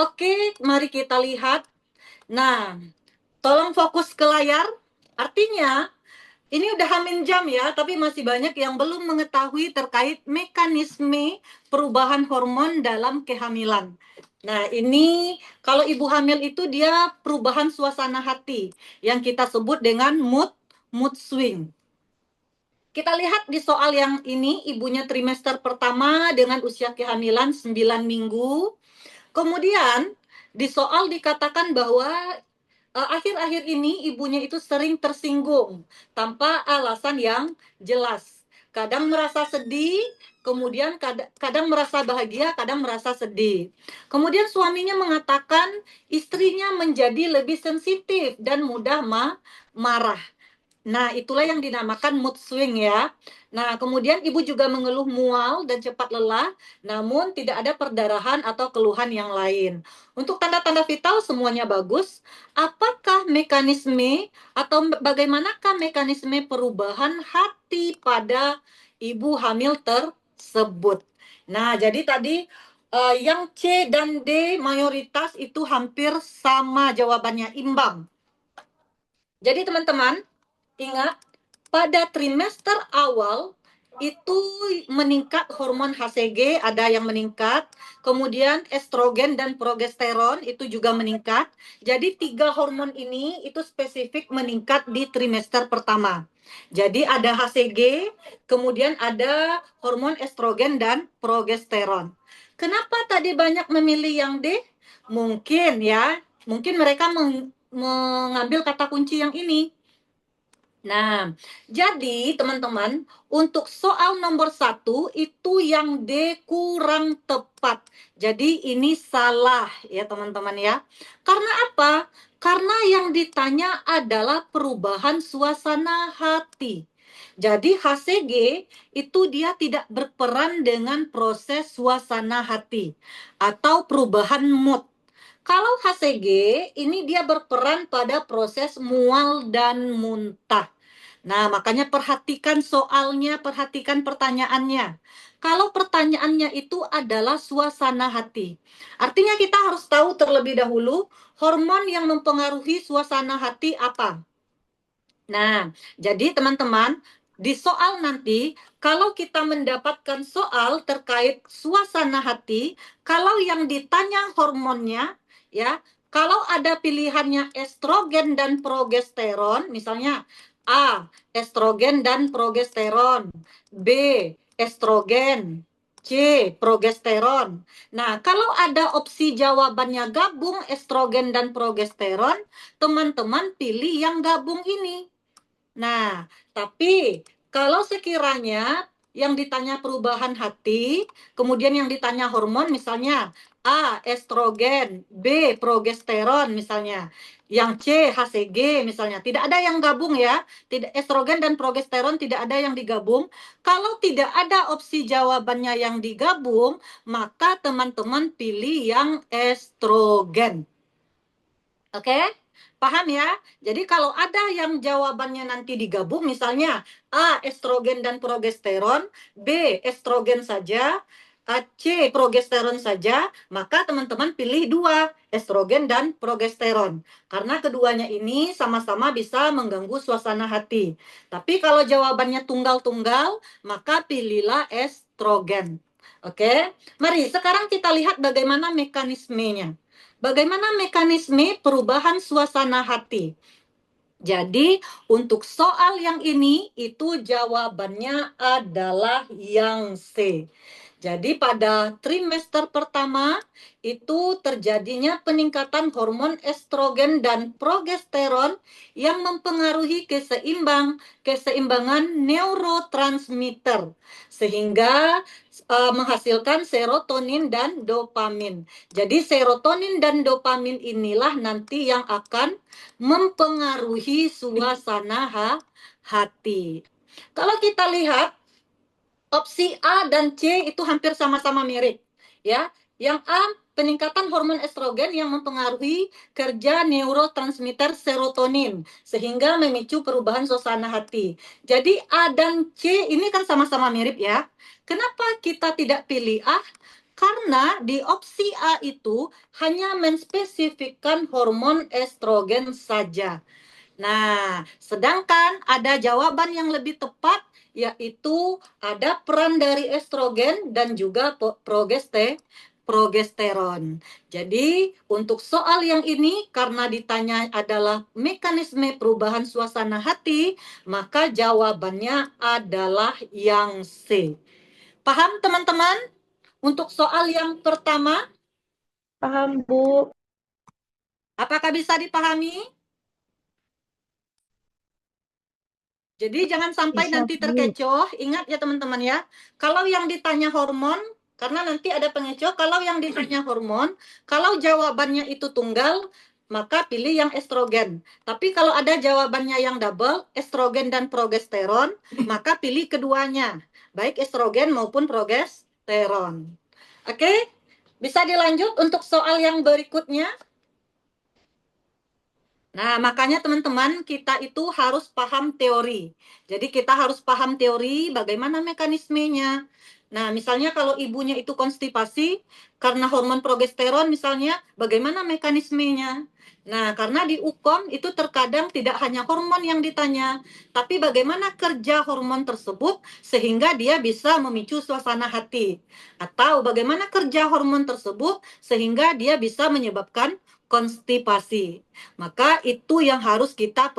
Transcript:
Oke, mari kita lihat. Nah, tolong fokus ke layar. Artinya, ini udah hamin jam ya, tapi masih banyak yang belum mengetahui terkait mekanisme perubahan hormon dalam kehamilan. Nah, ini kalau ibu hamil itu dia perubahan suasana hati yang kita sebut dengan mood swing. Kita lihat di soal yang ini, ibunya trimester pertama dengan usia kehamilan 9 minggu. Kemudian di soal dikatakan bahwa akhir-akhir ini ibunya itu sering tersinggung tanpa alasan yang jelas. Kadang merasa sedih, kemudian kadang merasa bahagia, kadang merasa sedih. Kemudian suaminya mengatakan istrinya menjadi lebih sensitif dan mudah marah. Nah, itulah yang dinamakan mood swing ya. Nah, kemudian ibu juga mengeluh mual dan cepat lelah, namun tidak ada perdarahan atau keluhan yang lain. Untuk tanda-tanda vital semuanya bagus. Apakah mekanisme atau bagaimanakah mekanisme perubahan hati pada ibu hamil tersebut? Nah, jadi tadi yang C dan D mayoritas itu hampir sama jawabannya, imbang. Jadi teman-teman, ingat, pada trimester awal itu meningkat hormon HCG, ada yang meningkat, kemudian estrogen dan progesteron itu juga meningkat. Jadi 3 hormon ini itu spesifik meningkat di trimester pertama. Jadi ada HCG, kemudian ada hormon estrogen dan progesteron. Kenapa tadi banyak memilih yang D? Mungkin mereka mengambil kata kunci yang ini. Nah, jadi teman-teman, untuk soal nomor 1 itu yang D kurang tepat. Jadi ini salah ya teman-teman ya. Karena apa? Karena yang ditanya adalah perubahan suasana hati. Jadi HCG itu dia tidak berperan dengan proses suasana hati atau perubahan mood. Kalau HCG ini dia berperan pada proses mual dan muntah. Nah, makanya perhatikan soalnya, perhatikan pertanyaannya. Kalau pertanyaannya itu adalah suasana hati. Artinya kita harus tahu terlebih dahulu hormon yang mempengaruhi suasana hati apa. Nah, jadi teman-teman, di soal nanti, kalau kita mendapatkan soal terkait suasana hati, kalau yang ditanya hormonnya, ya, kalau ada pilihannya estrogen dan progesteron, misalnya A, estrogen dan progesteron, B, estrogen, C, progesteron. Nah, kalau ada opsi jawabannya gabung estrogen dan progesteron, teman-teman pilih yang gabung ini. Nah, tapi kalau sekiranya yang ditanya perubahan hati, kemudian yang ditanya hormon misalnya A, estrogen, B, progesteron misalnya, yang C, HCG misalnya, tidak ada yang gabung ya, tidak estrogen dan progesteron tidak ada yang digabung. Kalau tidak ada opsi jawabannya yang digabung, maka teman-teman pilih yang estrogen. Oke? Paham ya? Jadi kalau ada yang jawabannya nanti digabung, misalnya A, estrogen dan progesteron, B, estrogen saja, C, progesteron saja, maka teman-teman pilih 2, estrogen dan progesteron. Karena keduanya ini sama-sama bisa mengganggu suasana hati. Tapi kalau jawabannya tunggal-tunggal, maka pilihlah estrogen. Oke? Mari sekarang kita lihat bagaimana mekanismenya. Bagaimana mekanisme perubahan suasana hati? Jadi, untuk soal yang ini, itu jawabannya adalah yang C. Jadi, pada trimester pertama, itu terjadinya peningkatan hormon estrogen dan progesteron yang mempengaruhi keseimbangan neurotransmitter, sehingga menghasilkan serotonin dan dopamin. Jadi, serotonin dan dopamin inilah nanti yang akan mempengaruhi suasana hati. Kalau kita lihat opsi A dan C itu hampir sama-sama mirip, ya. Yang A peningkatan hormon estrogen yang mempengaruhi kerja neurotransmitter serotonin sehingga memicu perubahan suasana hati. Jadi A dan C ini kan sama-sama mirip ya. Kenapa kita tidak pilih A? Karena di opsi A itu hanya menspesifikkan hormon estrogen saja. Nah, sedangkan ada jawaban yang lebih tepat, yaitu ada peran dari estrogen dan juga progesteron. Jadi, untuk soal yang ini, karena ditanya adalah mekanisme perubahan suasana hati, maka jawabannya adalah yang C. Paham, teman-teman? Untuk soal yang pertama, Paham, Bu. apakah bisa dipahami? Jadi jangan sampai Bisa, nanti Bu. terkecoh. Ingat ya teman-teman ya, kalau yang ditanya hormon, karena nanti ada pengecoh, kalau yang ditanya hormon, kalau jawabannya itu tunggal, maka pilih yang estrogen. Tapi kalau ada jawabannya yang double, estrogen dan progesteron, maka pilih keduanya, baik estrogen maupun progesteron. Oke, bisa dilanjut untuk soal yang berikutnya. Nah, makanya teman-teman, kita itu harus paham teori. Jadi kita harus paham teori bagaimana mekanismenya. Nah, misalnya kalau ibunya itu konstipasi karena hormon progesteron misalnya, bagaimana mekanismenya? Nah, karena di UKOM itu terkadang tidak hanya hormon yang ditanya, tapi bagaimana kerja hormon tersebut sehingga dia bisa memicu suasana hati. Atau bagaimana kerja hormon tersebut sehingga dia bisa menyebabkan konstipasi. Maka itu yang harus kita